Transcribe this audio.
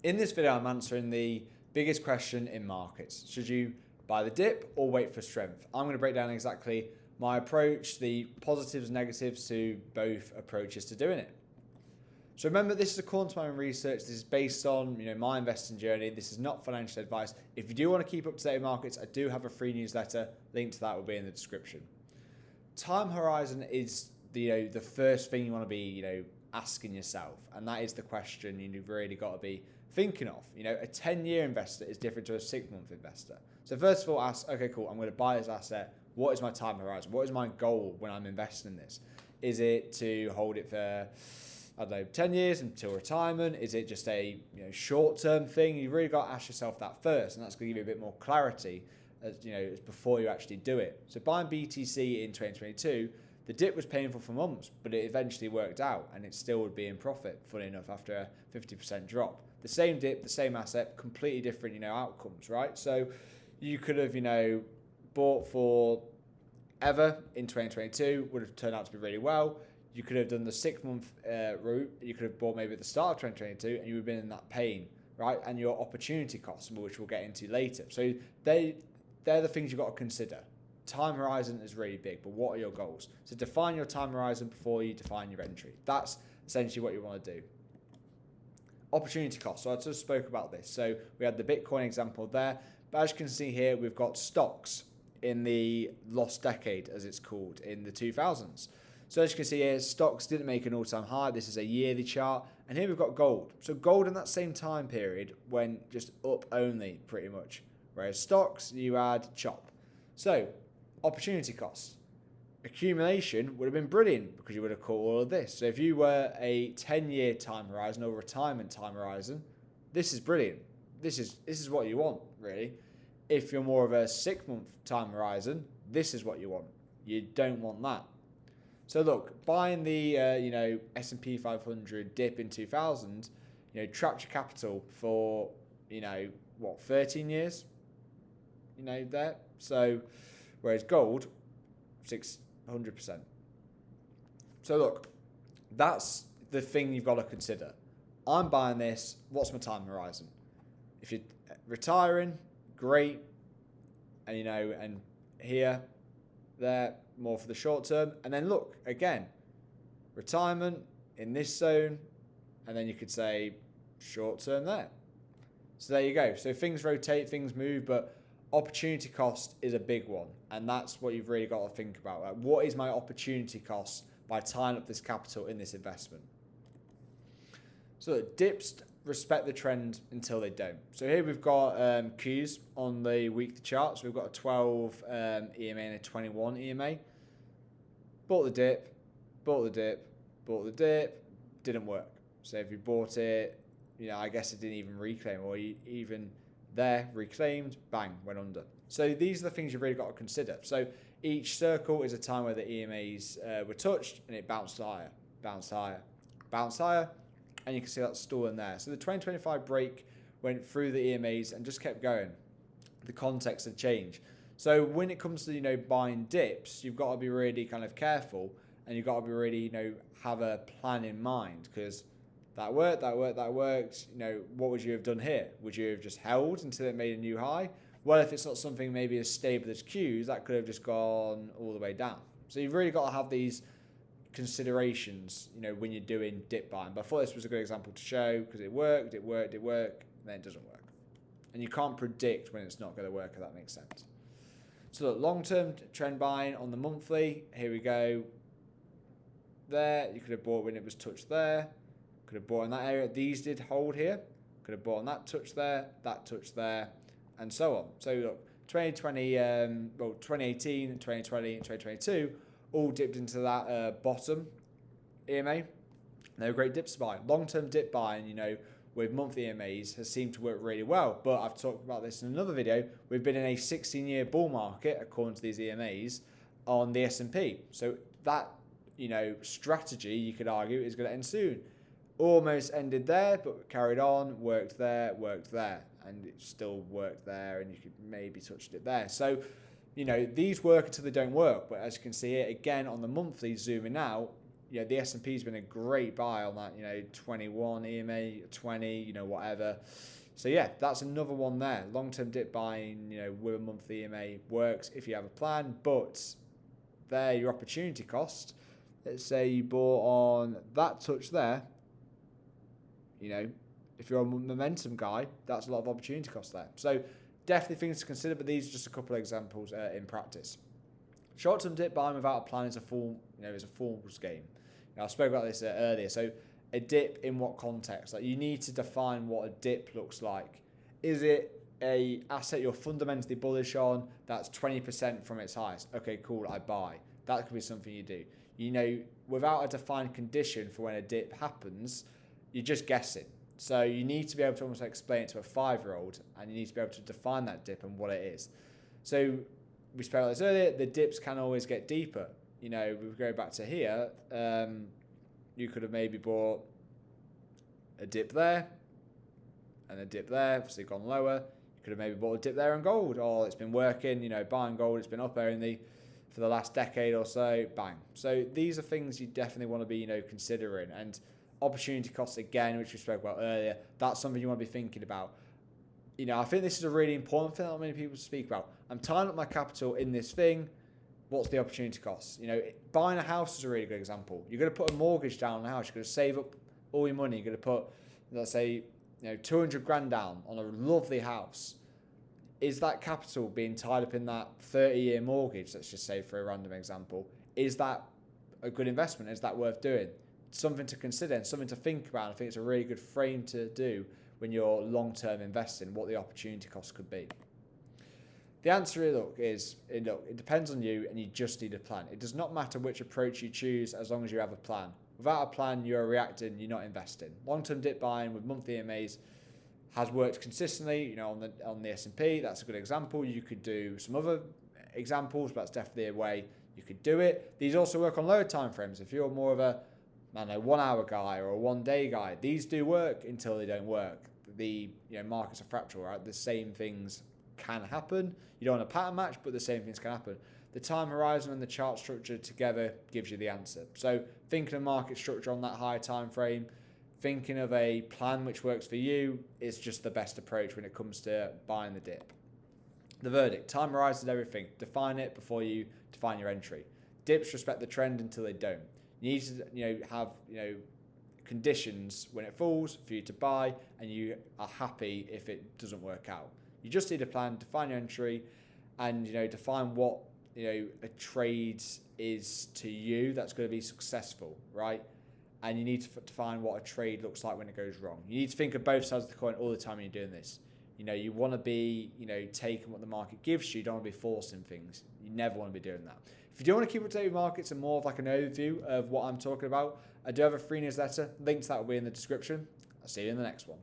In this video, I'm answering the biggest question in markets. Should you buy the dip or wait for strength? I'm going to break down exactly my approach, the positives and negatives to both approaches to doing it. So remember, this is according to my own research. This is based on my investing journey. This is not financial advice. If you do want to keep up to date with markets, I do have a free newsletter. Link to that will be in the description. Time horizon is the first thing you want to be asking yourself, and that is the question you've really got to be thinking of. A 10-year investor is different to a 6-month investor. So first of all, ask, okay, cool, I'm going to buy this asset. What is my time horizon? What is my goal when I'm investing in this? Is it to hold it for 10 years until retirement? Is it just a short-term thing? You've really got to ask yourself that first, and that's going to give you a bit more clarity as before you actually do it. So buying BTC in 2022, the dip was painful for months, but it eventually worked out, and it still would be in profit, funny enough, after a 50% drop. The same dip, the same asset, completely different outcomes, right? So you could have bought for ever in 2022, would have turned out to be really well. You could have done the 6-month route. You could have bought maybe at the start of 2022, and you would have been in that pain, right? And your opportunity costs, which we'll get into later. So they're the things you've got to consider. Time horizon is really big, but what are your goals? So define your time horizon before you define your entry. That's essentially what you want to do. Opportunity cost. So I just spoke about this. So we had the Bitcoin example there, but as you can see here, we've got stocks in the lost decade, as it's called, in the 2000s. So as you can see here, stocks didn't make an all-time high. This is a yearly chart. And here we've got gold. So gold in that same time period went just up only, pretty much. Whereas stocks, you had chop. So opportunity costs. Accumulation would have been brilliant because you would have caught all of this. So if you were a 10-year time horizon or retirement time horizon, this is brilliant. This is what you want, really. If you're more of a 6-month time horizon, this is what you want. You don't want that. So look, buying the S&P 500 dip in 2000, trapped your capital for 13 years, there. So whereas gold, 600%. So look, that's the thing you've got to consider. I'm buying this. What's my time horizon? If you're retiring, great, and and here, there, more for the short term. And then look, again, retirement in this zone, and then you could say short term there. So there you go. So things rotate, things move, but opportunity cost is a big one, and that's what you've really got to think about. Like, what is my opportunity cost by tying up this capital in this investment? So dips respect the trend until they don't. So here we've got Qs on the weekly chart. So we've got a 12 EMA and a 21 EMA. Bought the dip, bought the dip, bought the dip, didn't work. So if you bought it, I guess it didn't even reclaim, or even there reclaimed, bang, went under. So these are the things you've really got to consider. So each circle is a time where the EMAs were touched and it bounced higher, bounced higher, bounced higher, and you can see that stall in there. So the 2025 break went through the EMAs and just kept going. The context had changed. So when it comes to buying dips, you've got to be really kind of careful, and you've got to be really have a plan in mind, because that worked. What would you have done here? Would you have just held until it made a new high? Well, if it's not something maybe as stable as Qs, that could have just gone all the way down. So you've really got to have these considerations, when you're doing dip buying. But I thought this was a good example to show, because it worked, then it doesn't work. And you can't predict when it's not going to work, if that makes sense. So look, long-term trend buying on the monthly, here we go. There, you could have bought when it was touched there. Could have bought in that area. These did hold here. Could have bought on that touch there, and so on. So look, 2018, 2020, and 2022 all dipped into that bottom EMA. They were great dips to buy. Long-term dip buying, with monthly EMAs has seemed to work really well. But I've talked about this in another video. We've been in a 16-year bull market, according to these EMAs, on the S&P. So that, strategy, you could argue, is going to end soon. Almost ended there, but carried on, worked there, and it still worked there, and you could maybe touched it there. So, these work until they don't work. But as you can see here, again, on the monthly, zooming out, the S&P has been a great buy on that, 21 EMA, 20, whatever. So yeah, that's another one there. Long-term dip buying, with a monthly EMA works if you have a plan, but there, your opportunity cost. Let's say you bought on that touch there. If you're a momentum guy, that's a lot of opportunity cost there. So definitely things to consider, but these are just a couple of examples in practice. Short-term dip buying without a plan is a fool's game. I spoke about this earlier. So a dip in what context? Like, you need to define what a dip looks like. Is it a asset you're fundamentally bullish on that's 20% from its highest? Okay, cool, I buy. That could be something you do. Without a defined condition for when a dip happens, you're just guessing. So you need to be able to almost explain it to a 5-year-old, and you need to be able to define that dip and what it is. So we spoke about this earlier, the dips can always get deeper. We go back to here, you could have maybe bought a dip there and a dip there, obviously gone lower. You could have maybe bought a dip there in gold. Oh, it's been working, buying gold, it's been up only for the last decade or so, bang. So these are things you definitely want to be, considering. And opportunity costs, again, which we spoke about earlier, that's something you want to be thinking about. I think this is a really important thing that not many people speak about. I'm tying up my capital in this thing. What's the opportunity cost? Buying a house is a really good example. You're going to put a mortgage down on a house. You're going to save up all your money. You're going to put, let's say, 200 grand down on a lovely house. Is that capital being tied up in that 30-year mortgage, let's just say for a random example? Is that a good investment? Is that worth doing? Something to consider and something to think about. I think it's a really good frame to do when you're long-term investing, what the opportunity cost could be. The answer is it depends on you, and you just need a plan. It does not matter which approach you choose as long as you have a plan. Without a plan, you're reacting, you're not investing. Long-term dip buying with monthly EMAs has worked consistently, on the S&P. That's a good example. You could do some other examples, but that's definitely a way you could do it. These also work on lower time frames. If you're more of a 1-hour guy or a 1-day guy, these do work until they don't work. The markets are fractal, right? The same things can happen. You don't want a pattern match, but the same things can happen. The time horizon and the chart structure together gives you the answer. So thinking of market structure on that higher time frame, thinking of a plan which works for you is just the best approach when it comes to buying the dip. The verdict: time horizon is everything. Define it before you define your entry. Dips respect the trend until they don't. You need to have conditions when it falls for you to buy, and you are happy if it doesn't work out. You just need a plan, define your entry, and define what a trade is to you that's going to be successful, right? And you need to define what a trade looks like when it goes wrong. You need to think of both sides of the coin all the time when you're doing this. You want to be taking what the market gives you. You don't want to be forcing things. You never want to be doing that. If you do want to keep up to date with markets and more of like an overview of what I'm talking about, I do have a free newsletter. Link to that will be in the description. I'll see you in the next one.